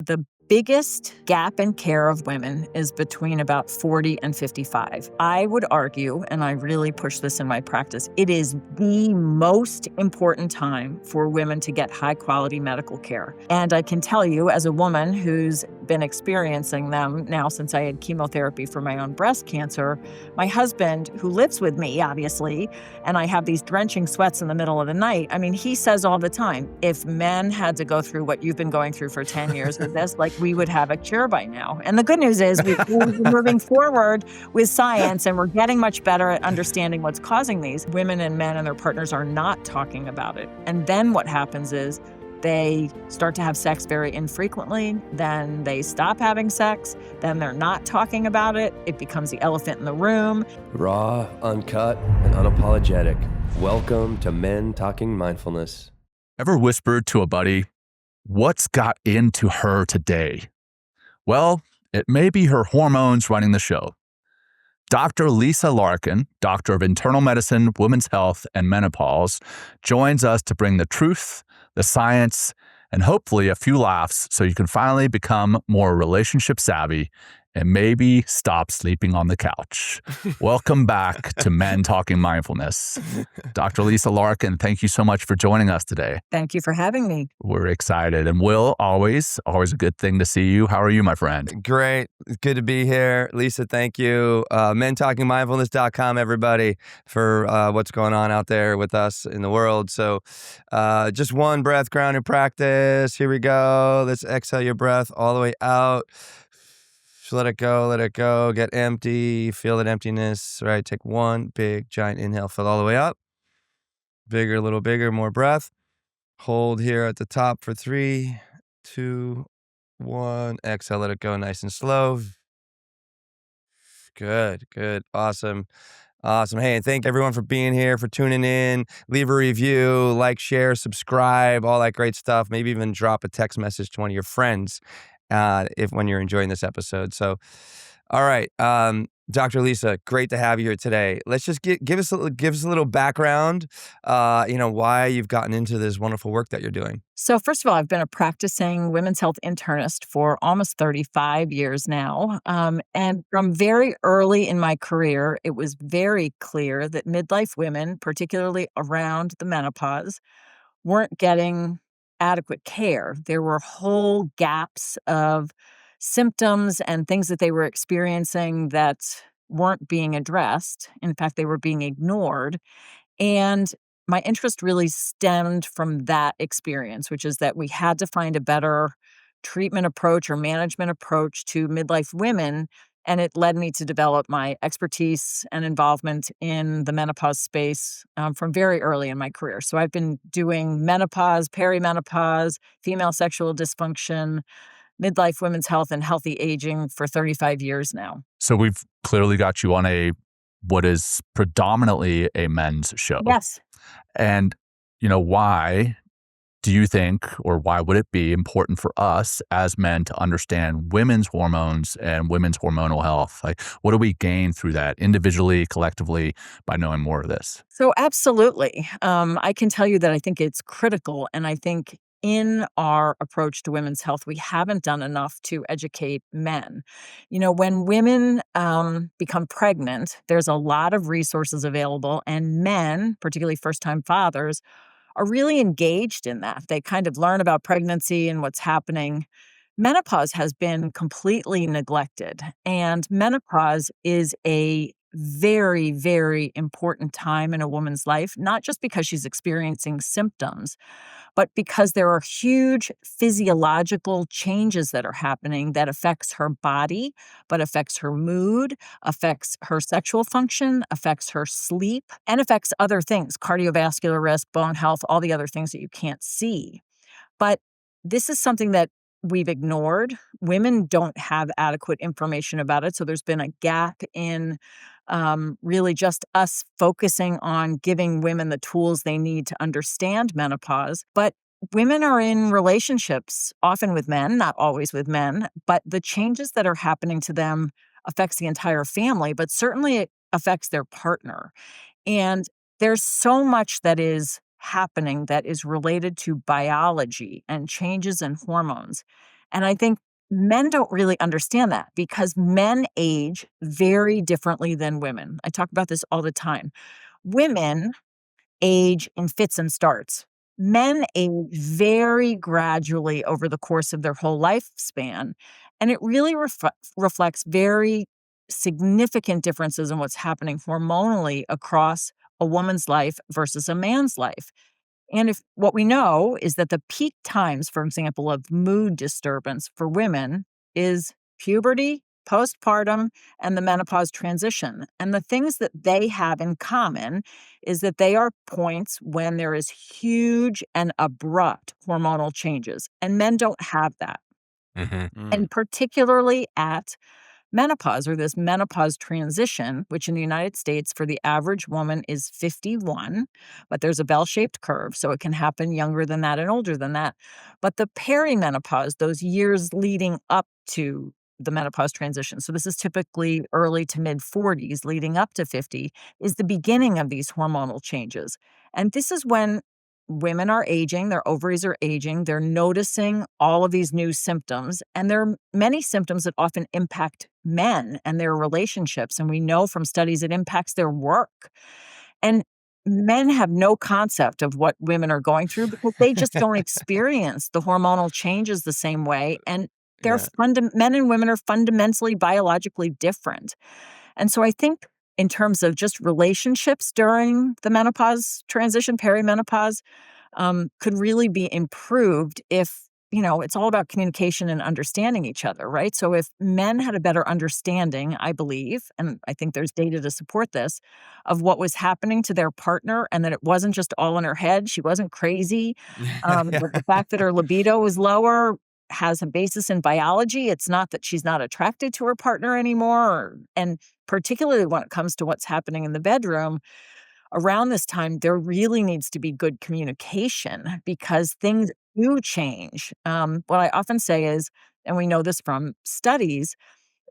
The biggest gap in care of women is between about 40 and 55. I would argue, and I really push this in my practice, it is the most important time for women to get high quality medical care. And I can tell you, as a woman who's been experiencing them now since I had chemotherapy for my own breast cancer, my husband, who lives with me, obviously, and I have these drenching sweats in the middle of the night. I mean, he says all the time, if men had to go through what you've been going through for 10 years with this, like, we would have a cure by now. And the good news is we're moving forward with science, and we're getting much better at understanding what's causing these. Women and men and their partners are not talking about it. And then what happens is they start to have sex very infrequently, then they stop having sex, then they're not talking about it. It becomes the elephant in the room. Raw, uncut, and unapologetic. Welcome to Men Talking Mindfulness. Ever whispered to a buddy, "What's got into her today?" Well, it may be her hormones running the show. Dr. Lisa Larkin, Doctor of Internal Medicine, Women's Health, and Menopause, joins us to bring the truth, the science, and hopefully a few laughs so you can finally become more relationship savvy and maybe stop sleeping on the couch. Welcome back to Men Talking Mindfulness. Dr. Lisa Larkin, thank you so much for joining us today. Thank you for having me. We're excited. And Will, always a good thing to see you. How are you, my friend? Great. Good to be here. Lisa, thank you. mentalkingmindfulness.com, everybody, for what's going on out there with us in the world. So just one breath grounding practice. Here we go. Let's exhale your breath all the way out. Let it go, get empty, feel that emptiness, right? Take one big giant inhale, fill all the way up. Bigger, a little bigger, more breath. Hold here at the top for 3, 2, 1. Exhale, let it go nice and slow. Good. Awesome. Hey, and thank everyone for being here, for tuning in. Leave a review, like, share, subscribe, all that great stuff. Maybe even drop a text message to one of your friends when you're enjoying this episode. So, all right, Dr. Lisa, great to have you here today. Let's just give us a little background, why you've gotten into this wonderful work that you're doing. So first of all, I've been a practicing women's health internist for almost 35 years now. And from very early in my career, it was very clear that midlife women, particularly around the menopause, weren't getting adequate care. There were whole gaps of symptoms and things that they were experiencing that weren't being addressed. In fact, they were being ignored. And my interest really stemmed from that experience, which is that we had to find a better treatment approach or management approach to midlife women. And it led me to develop my expertise and involvement in the menopause space from very early in my career. So I've been doing menopause, perimenopause, female sexual dysfunction, midlife women's health, and healthy aging for 35 years now. So we've clearly got you on what is predominantly a men's show. Yes. And, why do you think, or why would it be important for us as men to understand women's hormones and women's hormonal health? Like, what do we gain through that individually, collectively, by knowing more of this? So absolutely. I can tell you that I think it's critical. And I think in our approach to women's health, we haven't done enough to educate men. When women become pregnant, there's a lot of resources available, and men, particularly first-time fathers, are really engaged in that. They kind of learn about pregnancy and what's happening. Menopause has been completely neglected, and menopause is a very, very important time in a woman's life, not just because she's experiencing symptoms, but because there are huge physiological changes that are happening that affects her body, but affects her mood, affects her sexual function, affects her sleep, and affects other things, cardiovascular risk, bone health, all the other things that you can't see. But this is something that we've ignored. Women don't have adequate information about it. So there's been a gap in really just us focusing on giving women the tools they need to understand menopause. But women are in relationships, often with men, not always with men, but the changes that are happening to them affects the entire family, but certainly it affects their partner. And there's so much that is happening that is related to biology and changes in hormones. And I think men don't really understand that because men age very differently than women. I talk about this all the time. Women age in fits and starts. Men age very gradually over the course of their whole lifespan, and it really reflects very significant differences in what's happening hormonally across a woman's life versus a man's life. And if what we know is that the peak times, for example, of mood disturbance for women is puberty, postpartum, and the menopause transition. And the things that they have in common is that they are points when there is huge and abrupt hormonal changes. And men don't have that. Mm-hmm. And particularly at menopause or this menopause transition, which in the United States for the average woman is 51, but there's a bell shaped curve. So it can happen younger than that and older than that. But the perimenopause, those years leading up to the menopause transition, so this is typically early to mid 40s leading up to 50, is the beginning of these hormonal changes. And this is when women are aging, their ovaries are aging, they're noticing all of these new symptoms, and there are many symptoms that often impact men and their relationships, and we know from studies it impacts their work. And men have no concept of what women are going through because they just don't experience the hormonal changes the same way, and Yeah. men and women are fundamentally biologically different. And so I think in terms of just relationships during the menopause transition, perimenopause, could really be improved if, it's all about communication and understanding each other, right? So if men had a better understanding, I believe, and I think there's data to support this, of what was happening to their partner and that it wasn't just all in her head, she wasn't crazy, Yeah. but the fact that her libido was lower has a basis in biology. It's not that she's not attracted to her partner anymore. And particularly when it comes to what's happening in the bedroom, around this time, there really needs to be good communication because things do change. What I often say is, and we know this from studies,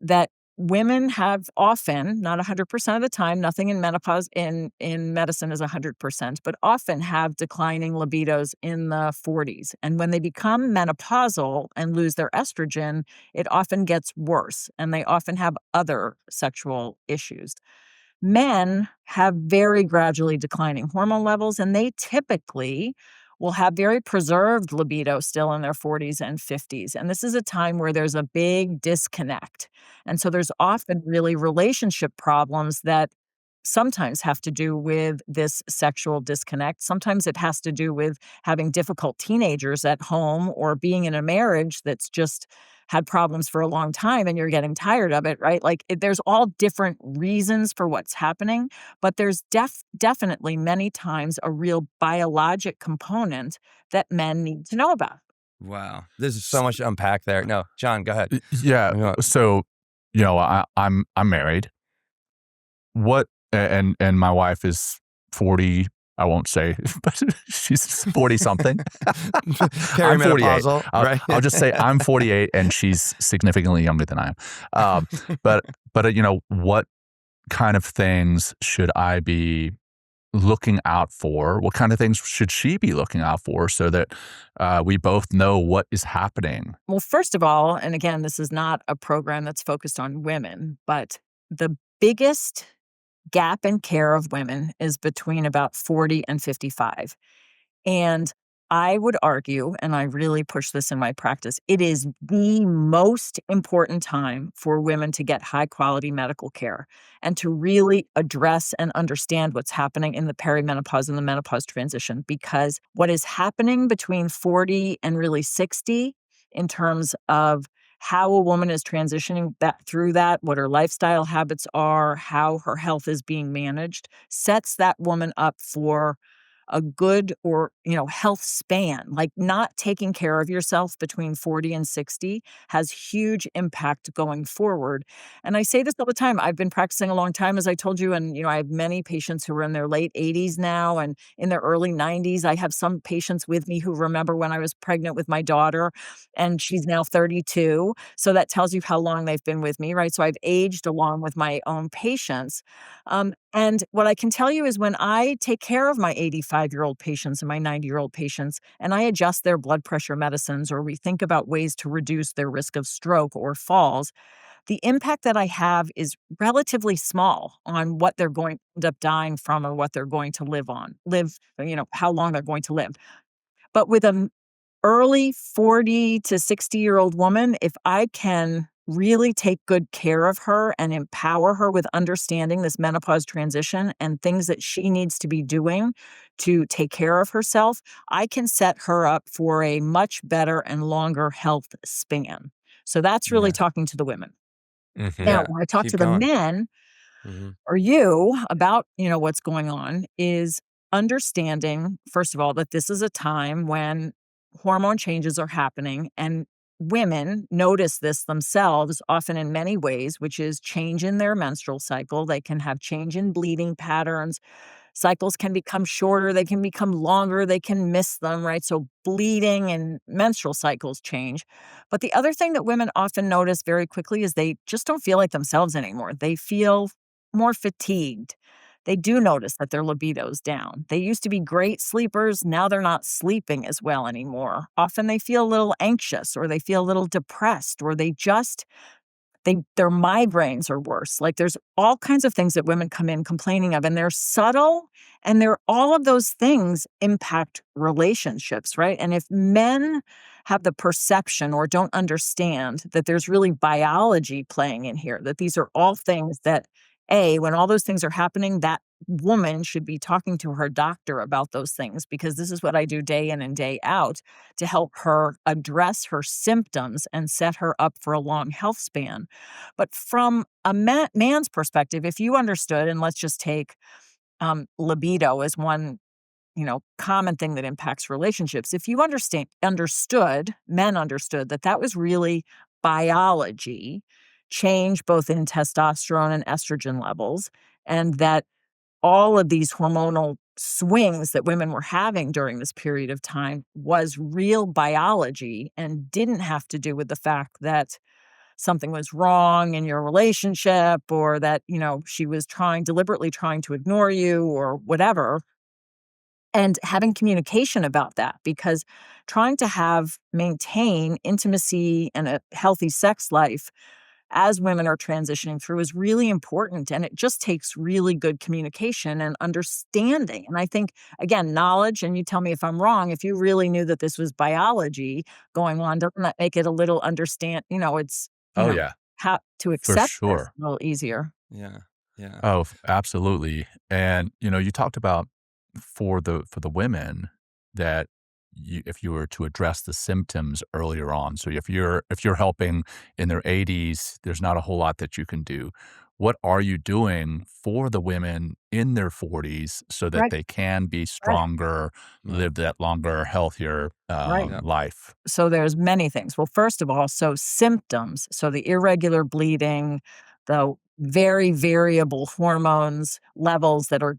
that women have often, not 100% of the time, nothing in menopause in medicine is 100%, but often have declining libidos in the 40s. And when they become menopausal and lose their estrogen, it often gets worse, and they often have other sexual issues. Men have very gradually declining hormone levels, and they typically will have very preserved libido still in their 40s and 50s. And this is a time where there's a big disconnect. And so there's often really relationship problems that sometimes have to do with this sexual disconnect. Sometimes it has to do with having difficult teenagers at home or being in a marriage that's just had problems for a long time and you're getting tired of it, right? Like there's all different reasons for what's happening, but there's definitely many times a real biologic component that men need to know about. Wow. There's so much to unpack there. No, Jon, go ahead. Yeah. So, I'm married. And my wife is 40. I won't say, but she's 40 something. I'm 48. Perimenopausal, right? I'll just say I'm 48 and she's significantly younger than I am. But what kind of things should I be looking out for? What kind of things should she be looking out for so that we both know what is happening? Well, first of all, and again, this is not a program that's focused on women, but the biggest gap in care of women is between about 40 and 55. And I would argue, and I really push this in my practice, it is the most important time for women to get high quality medical care and to really address and understand what's happening in the perimenopause and the menopause transition. Because what is happening between 40 and really 60 in terms of how a woman is transitioning through that, what her lifestyle habits are, how her health is being managed, sets that woman up for a good or, health span. Like not taking care of yourself between 40 and 60 has huge impact going forward. And I say this all the time. I've been practicing a long time, as I told you, and I have many patients who are in their late 80s now and in their early 90s. I have some patients with me who remember when I was pregnant with my daughter and she's now 32. So that tells you how long they've been with me, right? So I've aged along with my own patients. And what I can tell you is when I take care of my 85 85-year-old patients and my 90-year-old patients, and I adjust their blood pressure medicines, or we think about ways to reduce their risk of stroke or falls, the impact that I have is relatively small on what they're going to end up dying from or what they're going to how long they're going to live. But with an early 40 to 60-year-old woman, if I can really take good care of her and empower her with understanding this menopause transition and things that she needs to be doing to take care of herself, I can set her up for a much better and longer health span. So that's really Yeah. talking to the women. Now, Yeah. when I talk Keep to the going. men, Mhm. or you about, what's going on is understanding, first of all, that this is a time when hormone changes are happening and women notice this themselves often in many ways, which is change in their menstrual cycle. They can have change in bleeding patterns. Cycles can become shorter, they can become longer, they can miss them, right? So bleeding and menstrual cycles change. But the other thing that women often notice very quickly is they just don't feel like themselves anymore. They feel more fatigued. They do notice that their libido's down. They used to be great sleepers. Now they're not sleeping as well anymore. Often they feel a little anxious or they feel a little depressed or their migraines are worse. Like, there's all kinds of things that women come in complaining of, and they're subtle, and all of those things impact relationships, right? And if men have the perception or don't understand that there's really biology playing in here, that these are all things that, when all those things are happening, that woman should be talking to her doctor about those things, because this is what I do day in and day out to help her address her symptoms and set her up for a long health span. But from a man's perspective, if you understood, and let's just take libido as one, common thing that impacts relationships. If you men understood that that was really biology, change both in testosterone and estrogen levels, and that all of these hormonal swings that women were having during this period of time was real biology and didn't have to do with the fact that something was wrong in your relationship, or that, she was deliberately trying to ignore you or whatever. And having communication about that, because trying to maintain intimacy and a healthy sex life as women are transitioning through is really important. And it just takes really good communication and understanding. And I think, again, knowledge, and you tell me if I'm wrong, if you really knew that this was biology going on, doesn't that make it a little it's, Oh, yeah, how to for accept this sure. a little easier? Yeah. Yeah. Oh, absolutely. And you talked about for the women that if you were to address the symptoms earlier on. So if you're helping in their 80s, there's not a whole lot that you can do. What are you doing for the women in their 40s so that Right, they can be right, stronger, Yeah. live that longer, healthier right. Yeah. life? So there's many things. Well, first of all, so symptoms, so the irregular bleeding, the very variable hormones levels that are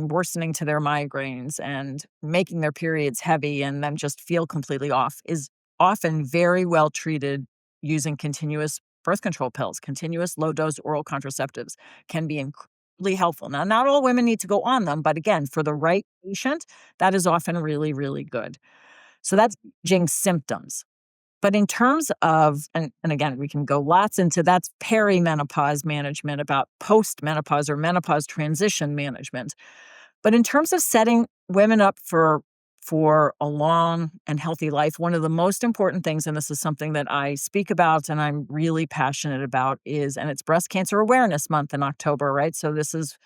worsening to their migraines and making their periods heavy and them just feel completely off, is often very well treated using continuous birth control pills. Continuous low dose oral contraceptives can be incredibly helpful. Now, not all women need to go on them, but again, for the right patient, that is often really, really good. So that's managing symptoms. But in terms of, and again, we can go lots into that's perimenopause management, about postmenopause or menopause transition management. But in terms of setting women up for a long and healthy life, one of the most important things, and this is something that I speak about and I'm really passionate about, and it's Breast Cancer Awareness Month in October, right? So this is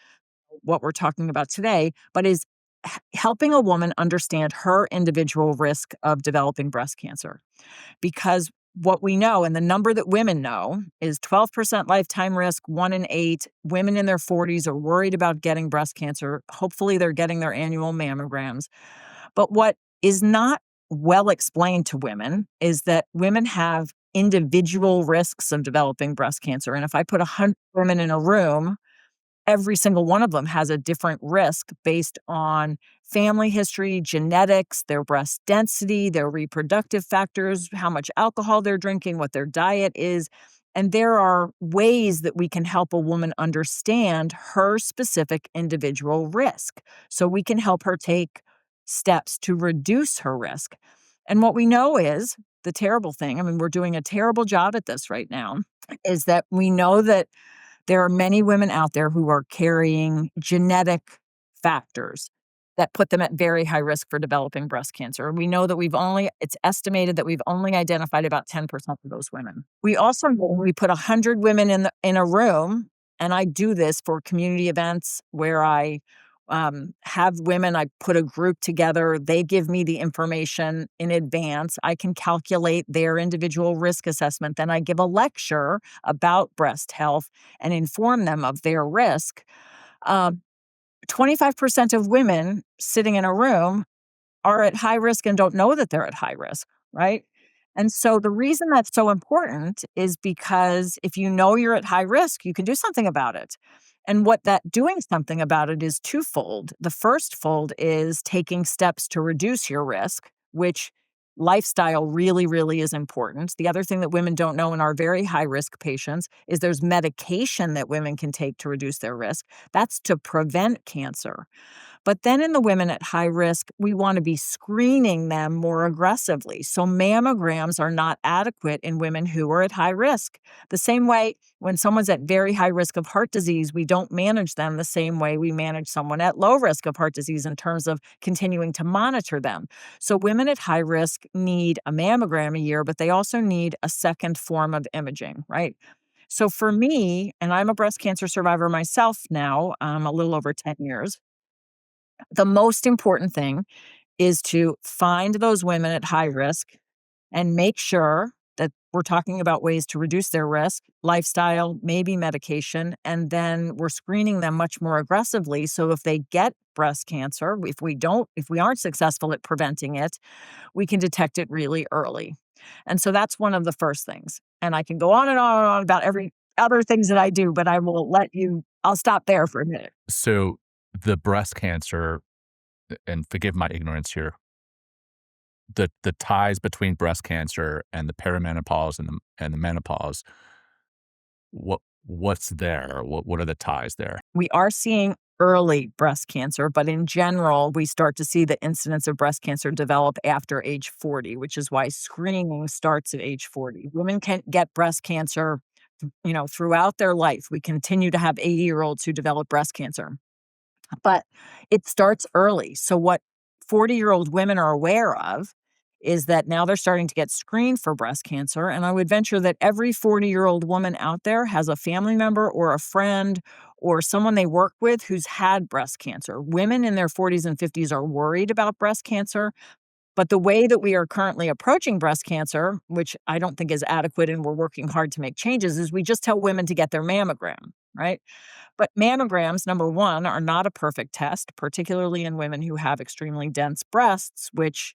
what we're talking about today, but is helping a woman understand her individual risk of developing breast cancer. Because what we know, and the number that women know, is 12% lifetime risk. 1 in 8 women in their 40s are worried about getting breast cancer. Hopefully, they're getting their annual mammograms. But what is not well explained to women is that women have individual risks of developing breast cancer. And if I put 100 women in a room, every single one of them has a different risk based on family history, genetics, their breast density, their reproductive factors, how much alcohol they're drinking, what their diet is. And there are ways that we can help a woman understand her specific individual risk. So we can help her take steps to reduce her risk. And what we know is the terrible thing, I mean, we're doing a terrible job at this right now, is that we know that there are many women out there who are carrying genetic factors that put them at very high risk for developing breast cancer. We know that it's estimated that we've only identified about 10% of those women. We also know we put 100 women in a room, and I do this for community events where I have women, I put a group together. They give me the information in advance. I can calculate their individual risk assessment. Then I give a lecture about breast health and inform them of their risk. Um, 25% of women sitting in a room are at high risk and don't know that they're at high risk, right? And so the reason that's so important is because if you know you're at high risk, you can do something about it. And what that doing something about it is twofold. The first fold is taking steps to reduce your risk, which lifestyle really, really is important. The other thing that women don't know in our very high risk patients is there's medication that women can take to reduce their risk. That's to prevent cancer. But then in the women at high risk, we want to be screening them more aggressively. So mammograms are not adequate in women who are at high risk. The same way when someone's at very high risk of heart disease, we don't manage them the same way we manage someone at low risk of heart disease in terms of continuing to monitor them. So women at high risk need a mammogram a year, but they also need a second form of imaging, right? So for me, and I'm a breast cancer survivor myself now, a little over 10 years, the most important thing is to find those women at high risk and make sure that we're talking about ways to reduce their risk, lifestyle, maybe medication, and then we're screening them much more aggressively. So if they get breast cancer, if we aren't successful at preventing it, we can detect it really early. And so that's one of the first things. And I can go on and on and on about every other things that I do, but I'll stop there for a minute. So the breast cancer, and forgive my ignorance here, the ties between breast cancer and the perimenopause and the menopause, what's there? What are the ties there? We are seeing early breast cancer, but in general, we start to see the incidence of breast cancer develop after age 40, which is why screening starts at age 40. Women can get breast cancer, throughout their life. We continue to have 80-year-olds who develop breast cancer, but it starts early. So what 40-year-old women are aware of is that now they're starting to get screened for breast cancer. And I would venture that every 40-year-old woman out there has a family member or a friend or someone they work with who's had breast cancer. Women in their 40s and 50s are worried about breast cancer. But the way that we are currently approaching breast cancer, which I don't think is adequate and we're working hard to make changes, is we just tell women to get their mammogram, right? But mammograms, number one, are not a perfect test, particularly in women who have extremely dense breasts, which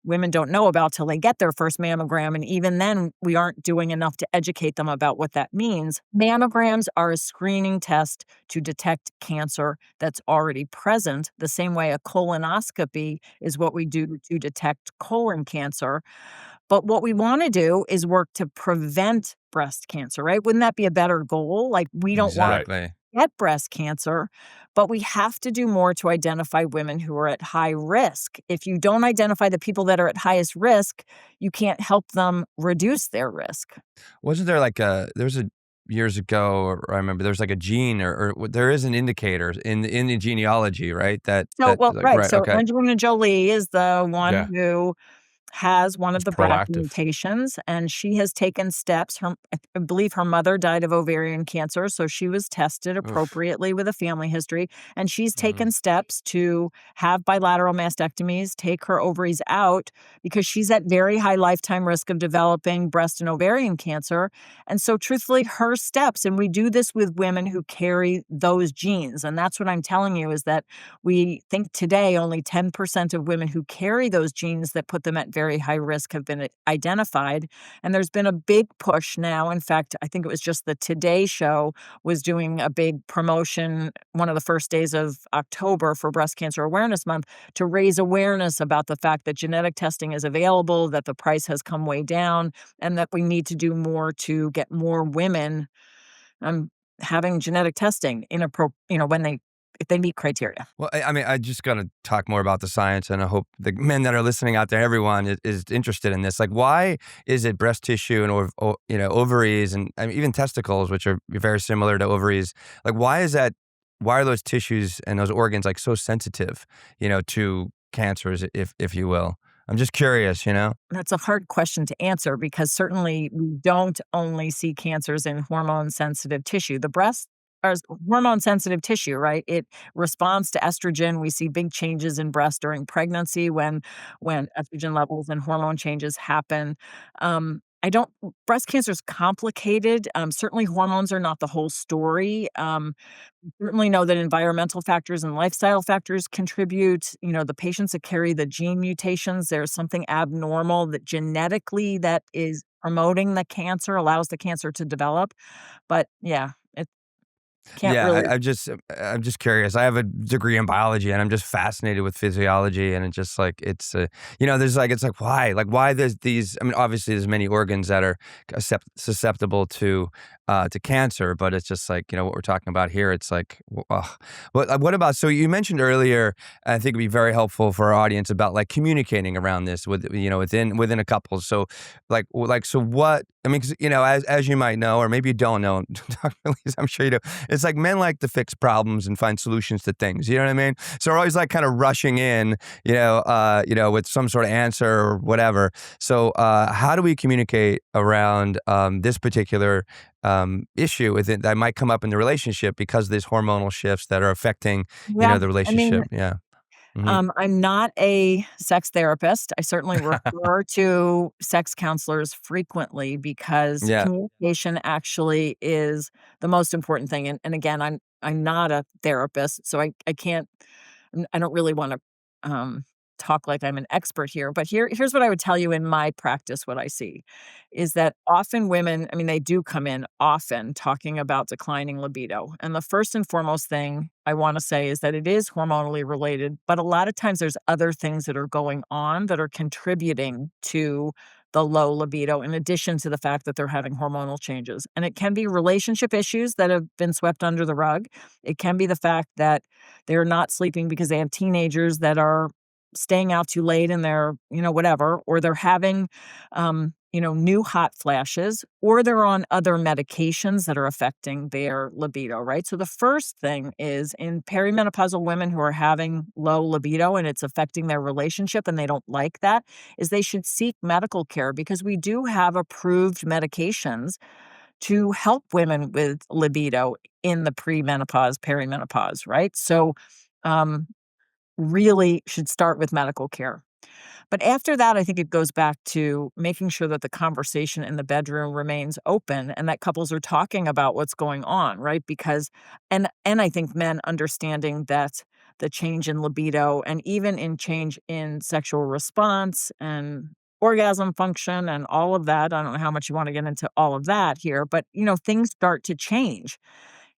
women don't know about till they get their first mammogram. And even then, we aren't doing enough to educate them about what that means. Mammograms are a screening test to detect cancer that's already present, the same way a colonoscopy is what we do to detect colon cancer. But what we want to do is work to prevent breast cancer, right? Wouldn't that be a better goal? Like, we don't want Right. Exactly. get breast cancer, but we have to do more to identify women who are at high risk. If you don't identify the people that are at highest risk, you can't help them reduce their risk. Wasn't there years ago, or I remember there's like a gene or there is an indicator in the genealogy, right? So, well, Like, right. right, So okay. Angelina Jolie is the one Yeah. who has one It's of the BRCA proactive. mutations, and she has taken steps. I believe her mother died of ovarian cancer, so she was tested Oof. appropriately with a family history, and she's Mhm. taken steps to have bilateral mastectomies, take her ovaries out because she's at very high lifetime risk of developing breast and ovarian cancer. And so truthfully, her steps, and we do this with women who carry those genes, and that's what I'm telling you is that we think today only 10% of women who carry those genes that put them at very high risk have been identified. And there's been a big push now. In fact, I think it was just the Today Show was doing a big promotion one of the first days of October for Breast Cancer Awareness Month to raise awareness about the fact that genetic testing is available, that the price has come way down, and that we need to do more to get more women um, having genetic testing when they if they meet criteria. Well, I mean, I just got to talk more about the science, and I hope the men that are listening out there, everyone is interested in this. Like, why is it breast tissue and ovaries and I mean, even testicles, which are very similar to ovaries? Like, why is that? Why are those tissues and those organs like so sensitive, to cancers, if you will? I'm just curious, That's a hard question to answer because certainly we don't only see cancers in hormone sensitive tissue. The breast is hormone sensitive tissue, right? It responds to estrogen. We see big changes in breast during pregnancy when estrogen levels and hormone changes happen. I don't breast cancer is complicated. Certainly hormones are not the whole story. Certainly know that environmental factors and lifestyle factors contribute. The patients that carry the gene mutations, there's something abnormal that genetically that is promoting the cancer, allows the cancer to develop. But yeah, it can't Yeah, really. I'm just curious. I have a degree in biology, and I'm just fascinated with physiology. And it's just like there's like why there's these. I mean, obviously there's many organs that are susceptible to cancer, but it's just like what we're talking about here. It's like, what about? So you mentioned earlier, I think it'd be very helpful for our audience about like communicating around this within a couple. So so what? I mean, 'cause, as you might know, or maybe you don't know, Dr. Lisa, I'm sure you do. It's like men like to fix problems and find solutions to things. You know what I mean? So we're always like kind of rushing in, with some sort of answer or whatever. So how do we communicate around this particular issue with it that might come up in the relationship because of these hormonal shifts that are affecting, Yeah, the I mean, relationship? Yeah. Hmm. I'm not a sex therapist. I certainly refer to sex counselors frequently because Yeah. communication actually is the most important thing. And again, I'm not a therapist, so I can't. I don't really want to talk like I'm an expert here. But here's what I would tell you in my practice. What I see is that often women, I mean, they do come in often talking about declining libido. And the first and foremost thing I want to say is that it is hormonally related, but a lot of times there's other things that are going on that are contributing to the low libido, in addition to the fact that they're having hormonal changes. And it can be relationship issues that have been swept under the rug. It can be the fact that they're not sleeping because they have teenagers that are staying out too late and they're, whatever, or they're having, new hot flashes, or they're on other medications that are affecting their libido, right? So the first thing is in perimenopausal women who are having low libido and it's affecting their relationship and they don't like that, is they should seek medical care because we do have approved medications to help women with libido in the premenopause, perimenopause, right? So, um, really should start with medical care. But after that, I think it goes back to making sure that the conversation in the bedroom remains open and that couples are talking about what's going on, right? Because and I think men understanding that the change in libido and even in change in sexual response and orgasm function and all of that. I don't know how much you want to get into all of that here, but things start to change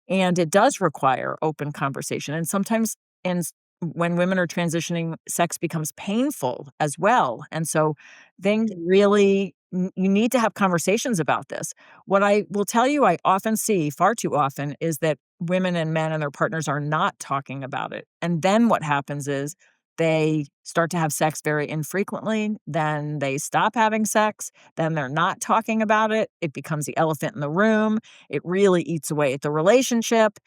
and it does require open conversation. And sometimes in when women are transitioning, sex becomes painful as well. And so things really you need to have conversations about this. What I will tell you I often see far too often is that women and men and their partners are not talking about it. And then what happens is they start to have sex very infrequently, then they stop having sex, then they're not talking about it. It becomes the elephant in the room. It really eats away at the relationship.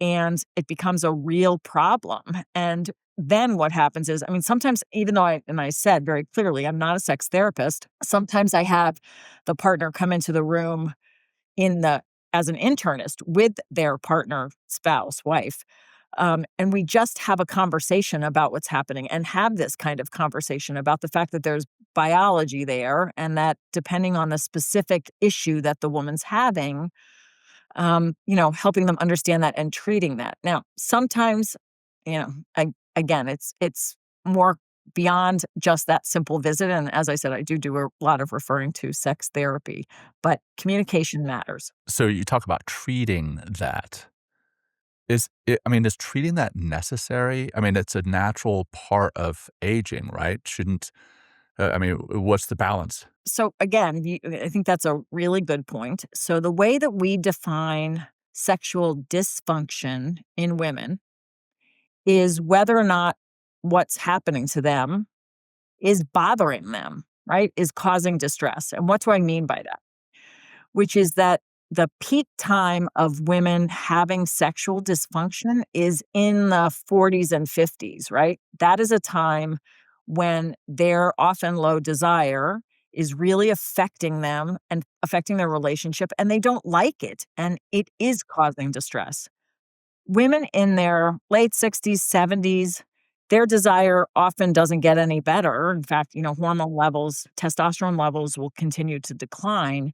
And it becomes a real problem. And then what happens is, I mean, sometimes even though I said very clearly, I'm not a sex therapist, sometimes I have the partner come into the room in the as an internist with their partner, spouse, wife. And we just have a conversation about what's happening and have this kind of conversation about the fact that there's biology there and that depending on the specific issue that the woman's having, helping them understand that and treating that. Now, sometimes, again, it's more beyond just that simple visit. And as I said, I do a lot of referring to sex therapy, but communication matters. So you talk about treating that. Is treating that necessary? I mean, it's a natural part of aging, right? Shouldn't, what's the balance? So again, I think that's a really good point. So the way that we define sexual dysfunction in women is whether or not what's happening to them is bothering them, right? Is causing distress. And what do I mean by that? Which is that the peak time of women having sexual dysfunction is in the 40s and 50s, right? That is a time when their often low desire is really affecting them and affecting their relationship, and they don't like it, and it is causing distress. Women in their late 60s, 70s, their desire often doesn't get any better. In fact, hormone levels, testosterone levels will continue to decline,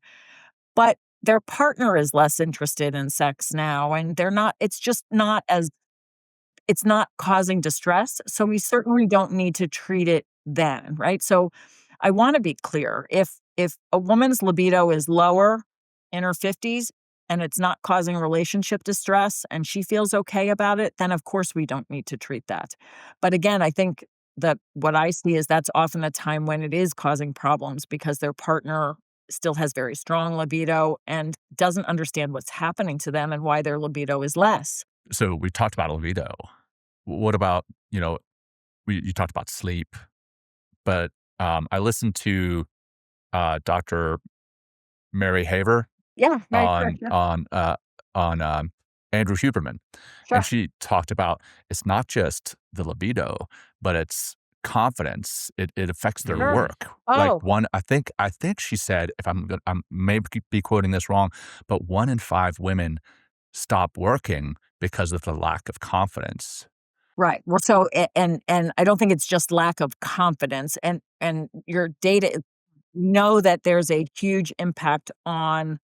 but their partner is less interested in sex now, and it's not causing distress, so we certainly don't need to treat it then, right? So I wanna be clear. If a woman's libido is lower in her 50s and it's not causing relationship distress and she feels okay about it, then of course we don't need to treat that. But again, I think that what I see is that's often a time when it is causing problems because their partner still has very strong libido and doesn't understand what's happening to them and why their libido is less. So we talked about libido. What about, you talked about sleep, but I listened to Dr. Mary Haver Yeah, right, sure, on yeah, on uh, on Andrew Huberman, and sure. she talked about it's not just the libido, but it's confidence. It affects their Sure. work. Like Oh, I think she said, if I'm may be quoting this wrong, but 1 in 5 women stop working because of the lack of confidence. right. Well, so and I don't think it's just lack of confidence and your data know that there's a huge impact on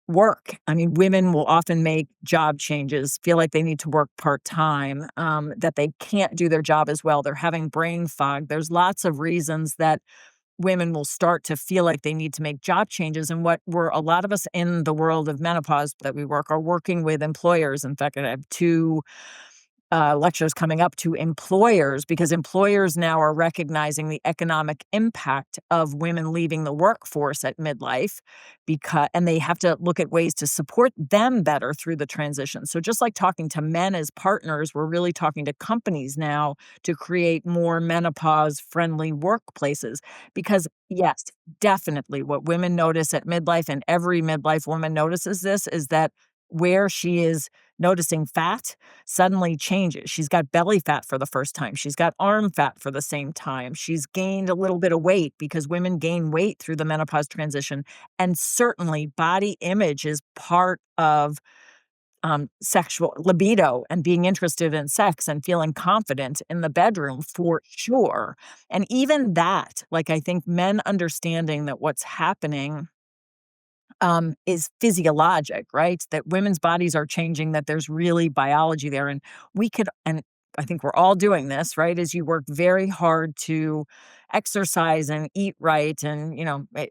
work. I mean, women will often make job changes, feel like they need to work part-time, that they can't do their job as well. They're having brain fog. There's lots of reasons that women will start to feel like they need to make job changes. And what we're a lot of us in the world of menopause that we work are working with employers. In fact, I have two lectures coming up to employers because employers now are recognizing the economic impact of women leaving the workforce at midlife and they have to look at ways to support them better through the transition. So just like talking to men as partners, we're really talking to companies now to create more menopause friendly workplaces because yes, definitely what women notice at midlife and every midlife woman notices this is that where she is noticing fat suddenly changes. She's got belly fat for the first time. She's got arm fat for the same time. She's gained a little bit of weight because women gain weight through the menopause transition. And certainly, body image is part of sexual libido and being interested in sex and feeling confident in the bedroom for sure. And even that, like, I think men understanding that what's happening is physiologic, right? That women's bodies are changing, that there's really biology there. And I think we're all doing this, right? As you work very hard to exercise and eat right. And,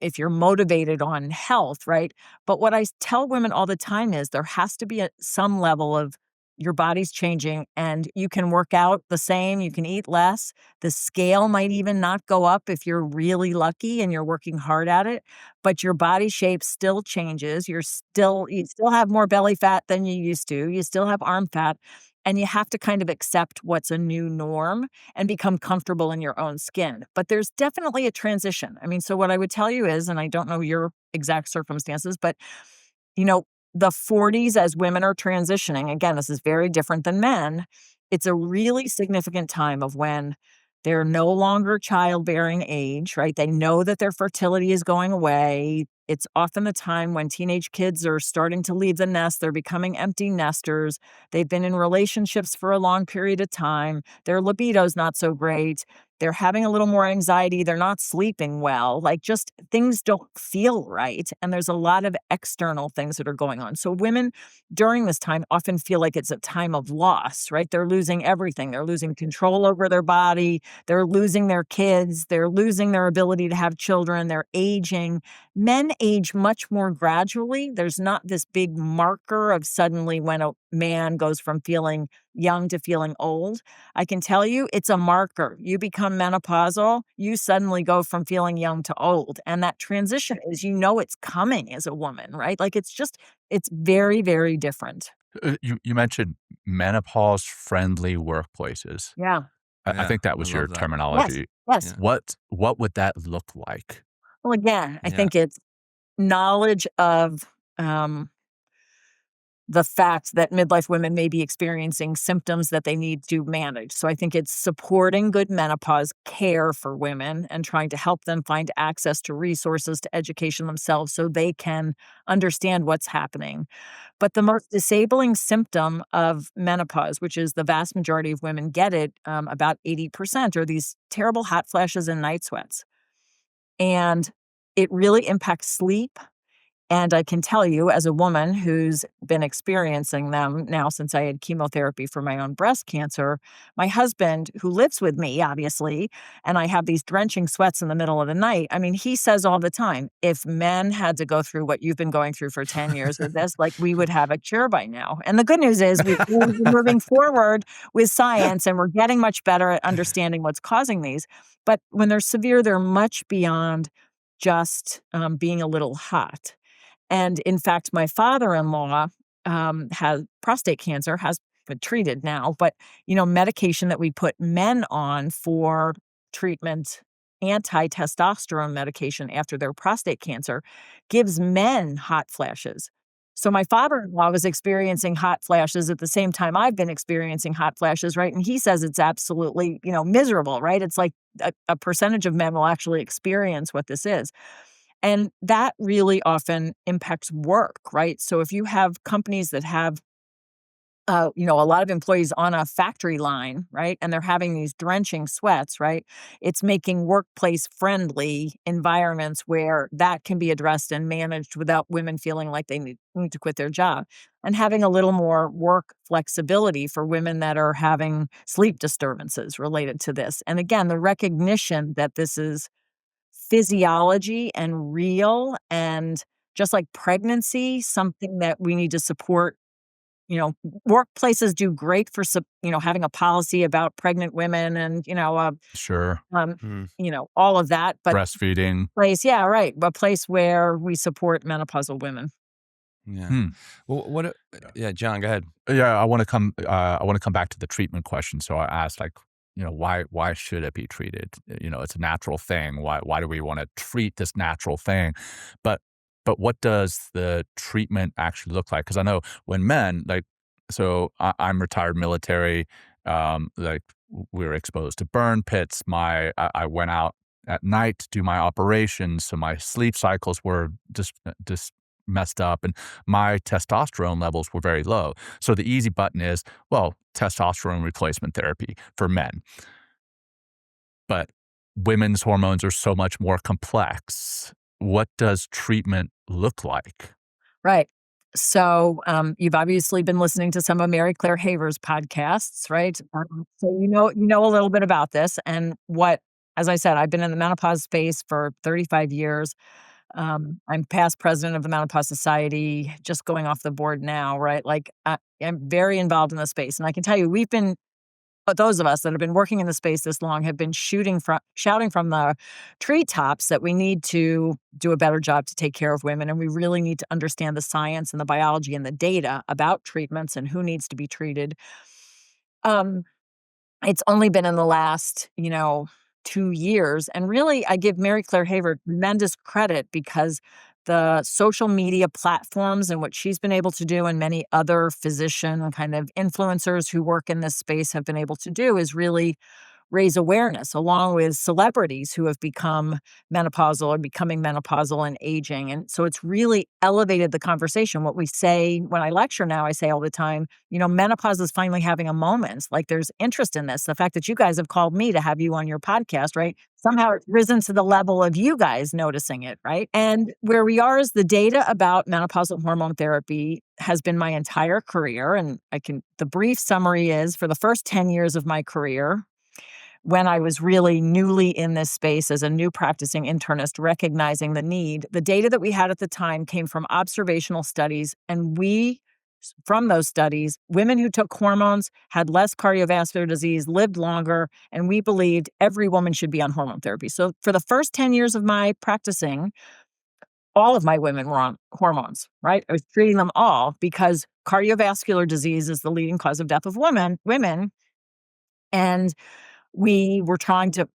if you're motivated on health, right? But what I tell women all the time is there has to be some level of your body's changing and you can work out the same, you can eat less. The scale might even not go up if you're really lucky and you're working hard at it, but your body shape still changes. You still have more belly fat than you used to. You still have arm fat, and you have to kind of accept what's a new norm and become comfortable in your own skin. But there's definitely a transition. I mean, so what I would tell you is, and I don't know your exact circumstances, but you know, the 40s as women are transitioning, again, this is very different than men. It's a really significant time of when they're no longer childbearing age, right? They know that their fertility is going away. It's often the time when teenage kids are starting to leave the nest. They're becoming empty nesters. They've been in relationships for a long period of time. Their libido's not so great. They're having a little more anxiety. They're not sleeping well. Like, just things don't feel right. And there's a lot of external things that are going on. So women during this time often feel like it's a time of loss, right? They're losing everything. They're losing control over their body. They're losing their kids. They're losing their ability to have children. They're aging. Men age much more gradually. There's not this big marker of suddenly when a man goes from feeling young to feeling old. I can tell you it's a marker. You become become menopausal, you suddenly go from feeling young to old. And that transition is, it's coming as a woman, right? Like it's very, very different. You mentioned menopause-friendly workplaces. Yeah. I Yeah, think that I was your love that. Yes. terminology. Yes. Yeah, What would that look like? Well, again, I yeah, think it's knowledge of um, the fact that midlife women may be experiencing symptoms that they need to manage. So I think it's supporting good menopause care for women and trying to help them find access to resources, to education themselves so they can understand what's happening. But the most disabling symptom of menopause, which is the vast majority of women get it, about 80%, are these terrible hot flashes and night sweats. And it really impacts sleep. And I can tell you, as a woman who's been experiencing them now since I had chemotherapy for my own breast cancer, my husband, who lives with me, obviously, and I have these drenching sweats in the middle of the night. I mean, he says all the time, if men had to go through what you've been going through for 10 years with this, like we would have a cure by now. And the good news is we're moving forward with science and we're getting much better at understanding what's causing these. But when they're severe, they're much beyond just being a little hot. And in fact, my father-in-law has prostate cancer, has been treated now, but medication that we put men on for treatment, anti-testosterone medication after their prostate cancer, gives men hot flashes. So my father-in-law was experiencing hot flashes at the same time I've been experiencing hot flashes, right? And he says it's absolutely, miserable, right? It's like a percentage of men will actually experience what this is. And that really often impacts work, right? So if you have companies that have, a lot of employees on a factory line, right, and they're having these drenching sweats, right, it's making workplace friendly environments where that can be addressed and managed without women feeling like they need to quit their job, and having a little more work flexibility for women that are having sleep disturbances related to this. And again, the recognition that this is physiology and real, and just like pregnancy, something that we need to support. You know, Workplaces do great for having a policy about pregnant women and, Sure. Mm, all of that, but Breastfeeding. yeah, right, a place where we support menopausal women. yeah. Hmm. Well, yeah, John, go ahead. Yeah, I want to come back to the treatment question. So I asked, like, why should it be treated? It's a natural thing. Why do we want to treat this natural thing? But what does the treatment actually look like? Because I know when men, like, so I'm retired military. Like, we were exposed to burn pits. I went out at night to do my operations, so my sleep cycles were just messed up, and my testosterone levels were very low. So the easy button is, well, testosterone replacement therapy for men. But women's hormones are so much more complex. What does treatment look like? Right. So, you've obviously been listening to some of Mary Claire Haver's podcasts, right? So you know a little bit about this and as I said, I've been in the menopause space for 35 years. I'm past president of the Menopause Society, just going off the board now, right? Like, I'm very involved in the space, and I can tell you, those of us that have been working in the space this long have been shouting from the treetops that we need to do a better job to take care of women, and we really need to understand the science and the biology and the data about treatments and who needs to be treated. Um, it's only been in the last, 2 years, and really, I give Mary Claire Haver tremendous credit because the social media platforms and what she's been able to do and many other physician kind of influencers who work in this space have been able to do is really raise awareness along with celebrities who have become menopausal or becoming menopausal and aging. And so it's really elevated the conversation. What we say when I lecture now, I say all the time, menopause is finally having a moment. Like there's interest in this. The fact that you guys have called me to have you on your podcast, right? Somehow it's risen to the level of you guys noticing it, right? And where we are is the data about menopausal hormone therapy has been my entire career. And the brief summary is for the first 10 years of my career, when I was really newly in this space as a new practicing internist, recognizing the need, the data that we had at the time came from observational studies, and we from those studies, women who took hormones had less cardiovascular disease, lived longer, and we believed every woman should be on hormone therapy. So for the first 10 years of my practicing, all of my women were on hormones, right? I was treating them all because cardiovascular disease is the leading cause of death of women, and we were trying to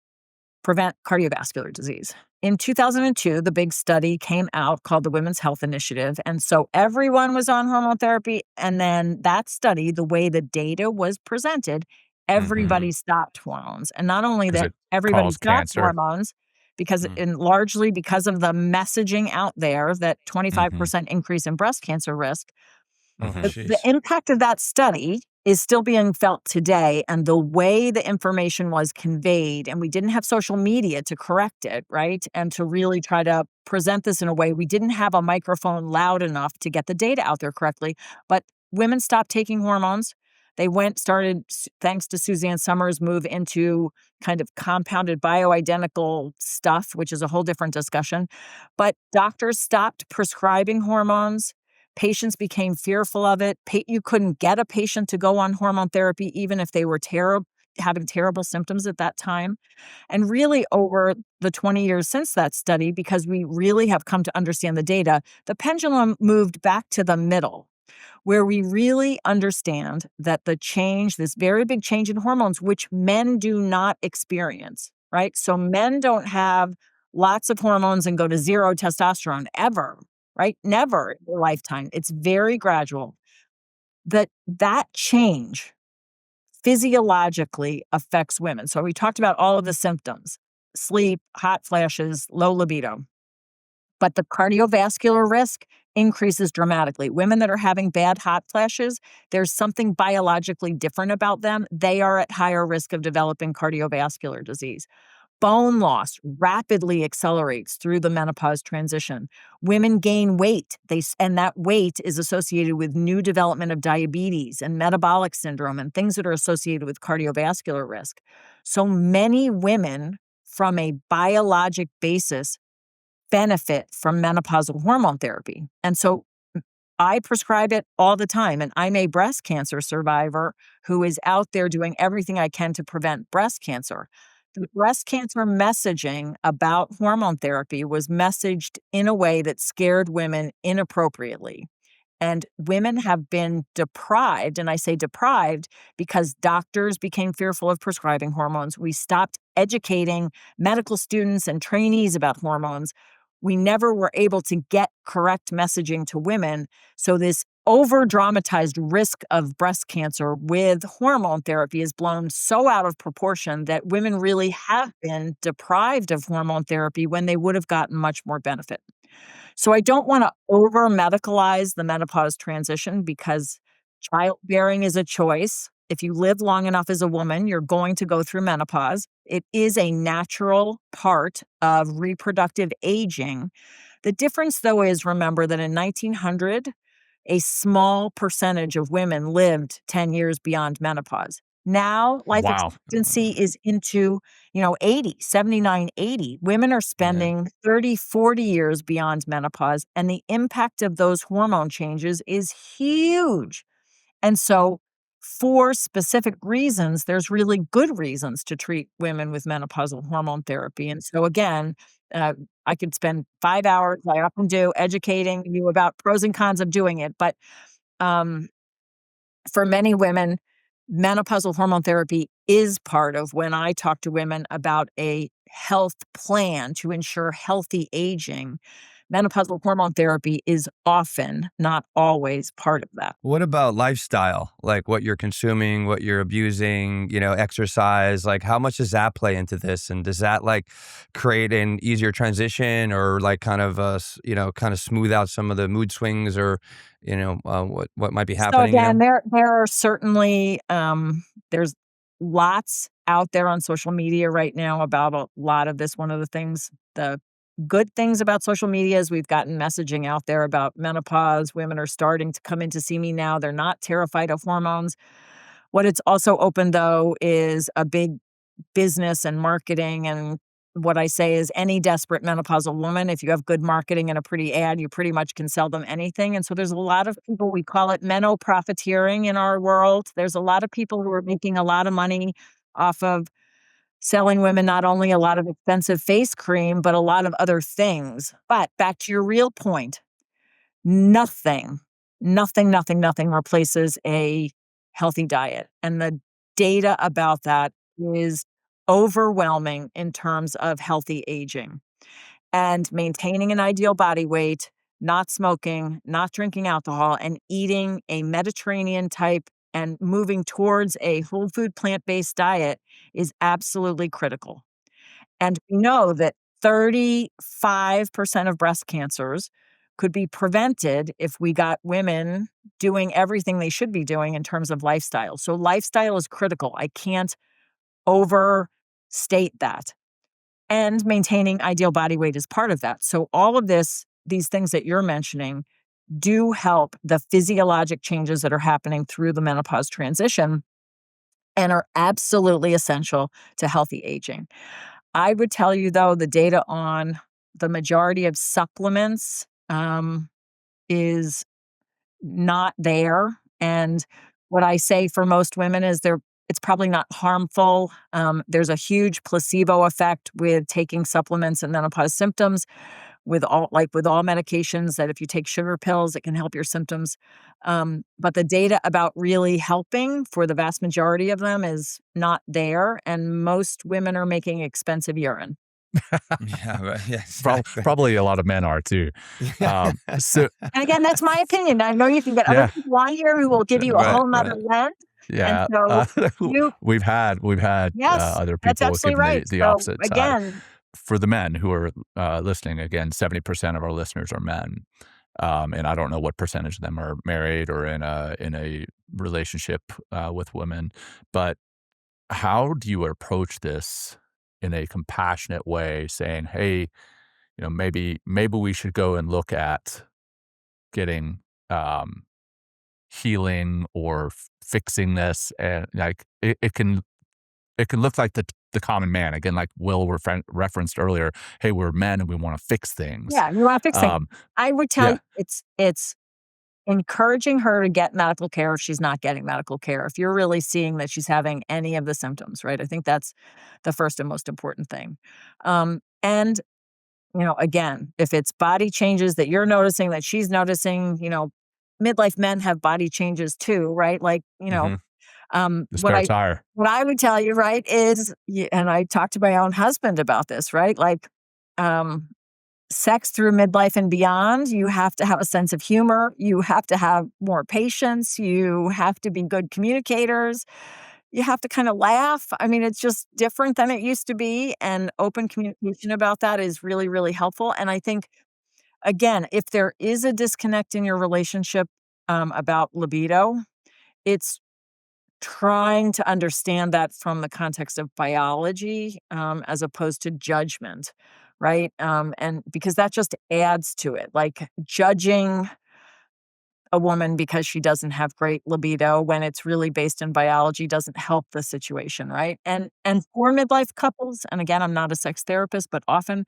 prevent cardiovascular disease. In 2002, the big study came out called the Women's Health Initiative. And so everyone was on hormone therapy. And then that study, the way the data was presented, Mm-hmm. everybody stopped hormones. And not only Because that it everybody caused stopped cancer. hormones, because Mm. and largely because of the messaging out there that Mm-hmm. 25% increase in breast cancer risk, Oh, Mm-hmm. the jeez. impact of that study is still being felt today, and the way the information was conveyed, and we didn't have social media to correct it, right? And to really try to present this in a way, we didn't have a microphone loud enough to get the data out there correctly. But women stopped taking hormones. They started, thanks to Suzanne Summers' move into kind of compounded bioidentical stuff, which is a whole different discussion. But doctors stopped prescribing hormones. Patients became fearful of it. You couldn't get a patient to go on hormone therapy, even if they were having terrible symptoms at that time. And really, over the 20 years since that study, because we really have come to understand the data, the pendulum moved back to the middle, where we really understand that this very big change in hormones, which men do not experience, right? So men don't have lots of hormones and go to zero testosterone ever, right? Never in their lifetime. It's very gradual. That change physiologically affects women. So we talked about all of the symptoms: sleep, hot flashes, low libido. But the cardiovascular risk increases dramatically. Women that are having bad hot flashes, there's something biologically different about them. They are at higher risk of developing cardiovascular disease. Bone loss rapidly accelerates through the menopause transition. Women gain weight, and that weight is associated with new development of diabetes and metabolic syndrome and things that are associated with cardiovascular risk. So many women, from a biologic basis, benefit from menopausal hormone therapy. And so I prescribe it all the time. And I'm a breast cancer survivor who is out there doing everything I can to prevent breast cancer. The breast cancer messaging about hormone therapy was messaged in a way that scared women inappropriately. And women have been deprived, and I say deprived because doctors became fearful of prescribing hormones. We stopped educating medical students and trainees about hormones. We never were able to get correct messaging to women. So this over dramatized risk of breast cancer with hormone therapy is blown so out of proportion that women really have been deprived of hormone therapy when they would have gotten much more benefit. So I don't want to over medicalize the menopause transition because childbearing is a choice. If you live long enough as a woman, you're going to go through menopause. It is a natural part of reproductive aging. The difference, though, is remember that in 1900, a small percentage of women lived 10 years beyond menopause. Now, life Wow. expectancy is into, 80, 79, 80. Women are Yeah. spending 30, 40 years beyond menopause, and the impact of those hormone changes is huge. And so, for specific reasons, there's really good reasons to treat women with menopausal hormone therapy. And so, again, uh, I could spend 5 hours, I often do, educating you about pros and cons of doing it. But um, for many women, menopausal hormone therapy is part of when I talk to women about a health plan to ensure healthy aging. Menopausal hormone therapy is often, not always, part of that. What about lifestyle? Like what you're consuming, what you're abusing, exercise, like how much does that play into this? And does that like create an easier transition or like kind of, kind of smooth out some of the mood swings or, what might be So happening? again, there are certainly there's lots out there on social media right now about a lot of this. One of the good things about social media is we've gotten messaging out there about menopause. Women are starting to come in to see me now. They're not terrified of hormones. What it's also opened though is a big business and marketing and what I say is any desperate menopausal woman, if you have good marketing and a pretty ad, you pretty much can sell them anything. And so there's a lot of people, we call it menoprofiteering in our world. There's a lot of people who are making a lot of money off of selling women not only a lot of expensive face cream, but a lot of other things. But back to your real point, nothing, nothing replaces a healthy diet. And the data about that is overwhelming in terms of healthy aging and maintaining an ideal body weight, not smoking, not drinking alcohol, and eating a Mediterranean type and moving towards a whole food plant based diet is absolutely critical. And we know that 35% of breast cancers could be prevented if we got women doing everything they should be doing in terms of lifestyle. So, lifestyle is critical. I can't overstate that. And maintaining ideal body weight is part of that. So, all of these things that you're mentioning do help the physiologic changes that are happening through the menopause transition and are absolutely essential to healthy aging. I would tell you, though, the data on the majority of supplements is not there. And what I say for most women is it's probably not harmful. There's a huge placebo effect with taking supplements and menopause symptoms with all medications that if you take sugar pills, it can help your symptoms. But the data about really helping for the vast majority of them is not there. And most women are making expensive urine. Yeah, right. Yeah, exactly. Probably a lot of men are too. Yeah. So And again, that's my opinion. I know you can get other yeah, people on here who will give you a Right, whole nother right. lens. And yeah. so you, We've had yes, other that's people absolutely giving right. the So opposite side. again, For the men who are listening, again, 70% of our listeners are men, and I don't know what percentage of them are married or in a relationship with women. But how do you approach this in a compassionate way, saying, "Hey, maybe we should go and look at getting um, healing or fixing this," and like it can look like the common man again, like Will referenced earlier. Hey, we're men and we want to fix things. yeah, you want to fix things. Um, I would tell yeah, you it's encouraging her to get medical care if she's not getting medical care. If you're really seeing that she's having any of the symptoms, right? I think that's the first and most important thing. And again, if it's body changes that you're noticing, that she's noticing, midlife men have body changes too, right? Like, hmm the what spare I tire. what I would tell you, right, is, and I talked to my own husband about this, right? Like, um, sex through midlife and beyond, you have to have a sense of humor. You have to have more patience. You have to be good communicators. You have to kind of laugh. I mean, it's just different than it used to be. And open communication about that is really, really helpful. And I think, again, if there is a disconnect in your relationship about libido, it's trying to understand that from the context of biology as opposed to judgment, right? And because that just adds to it, like judging a woman because she doesn't have great libido when it's really based in biology doesn't help the situation, right? And for midlife couples, and again, I'm not a sex therapist, but often,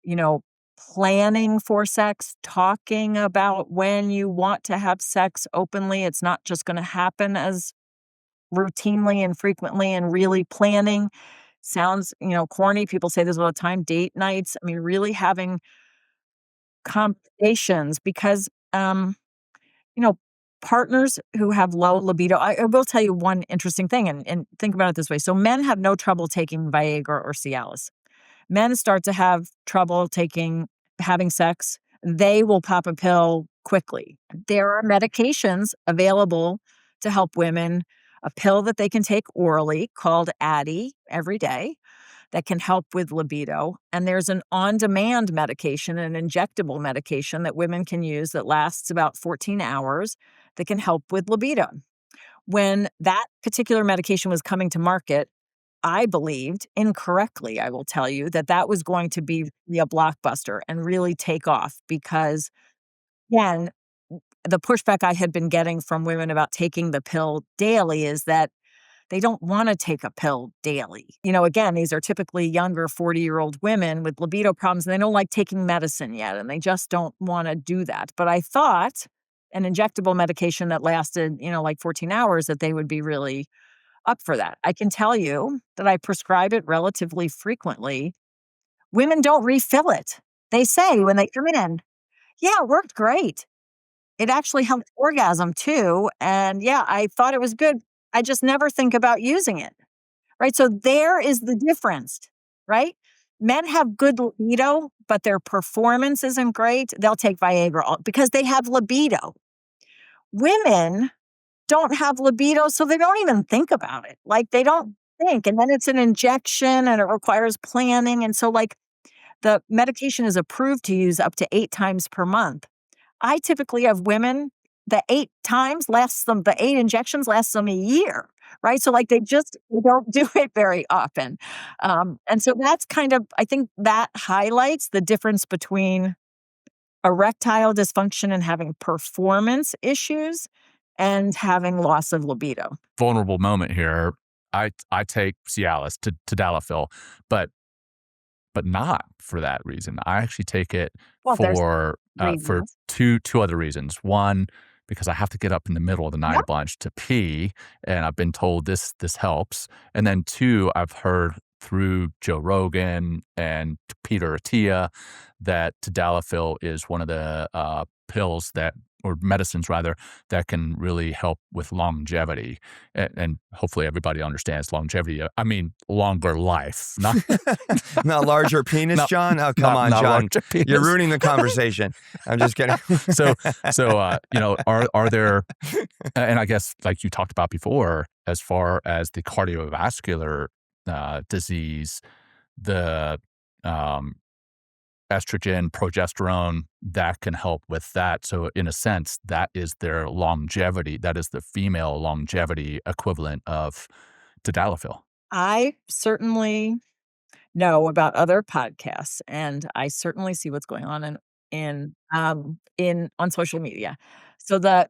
you know, planning for sex, talking about when you want to have sex openly, it's not just going to happen as routinely and frequently, and really planning sounds, corny. People say this all the time, date nights. I mean, really having conversations because, you know, partners who have low libido, I will tell you one interesting thing and think about it this way. So men have no trouble taking Viagra or Cialis. Men start to have trouble having sex. They will pop a pill quickly. There are medications available to help women, a pill that they can take orally called Addyi every day that can help with libido. And there's an on-demand medication, an injectable medication that women can use that lasts about 14 hours that can help with libido. When that particular medication was coming to market, I believed incorrectly, I will tell you, that that was going to be a blockbuster and really take off because, again, the pushback I had been getting from women about taking the pill daily is that they don't want to take a pill daily. Again, these are typically younger 40-year-old women with libido problems, and they don't like taking medicine yet, and they just don't want to do that. But I thought an injectable medication that lasted, like 14 hours, that they would be really up for that. I can tell you that I prescribe it relatively frequently. Women don't refill it. They say when they come in, yeah, it worked great. It actually helped orgasm too. And yeah, I thought it was good. I just never think about using it. Right. So there is the difference. Right. Men have good libido, but their performance isn't great. They'll take Viagra because they have libido. Women don't have libido, so they don't even think about it. Like, they don't think. And then it's an injection and it requires planning. And so, like, the medication is approved to use up to 8 times per month. I typically have women, the 8 injections lasts them a year, right? So, like, they don't do it very often. And so that's kind of, I think that highlights the difference between erectile dysfunction and having performance issues and having loss of libido. Vulnerable moment here. I take Cialis, to tadalafil, but not for that reason. I actually take it Well, there's for reasons. two other reasons. One, because I have to get up in the middle of the night Yep. a bunch to pee, and I've been told this helps. And then two, I've heard through Joe Rogan and Peter Attia that tadalafil is one of the pills or medicines rather, that can really help with longevity. And hopefully everybody understands longevity. I mean, longer life, not Not larger penis, not, John? Oh, come on, not John. larger penis. You're ruining the conversation. I'm just kidding. So are there, and I guess like you talked about before, as far as the cardiovascular disease, the estrogen, progesterone, that can help with that. So in a sense, that is their longevity. That is the female longevity equivalent of tadalafil. I certainly know about other podcasts, and I certainly see what's going on in on social media. So the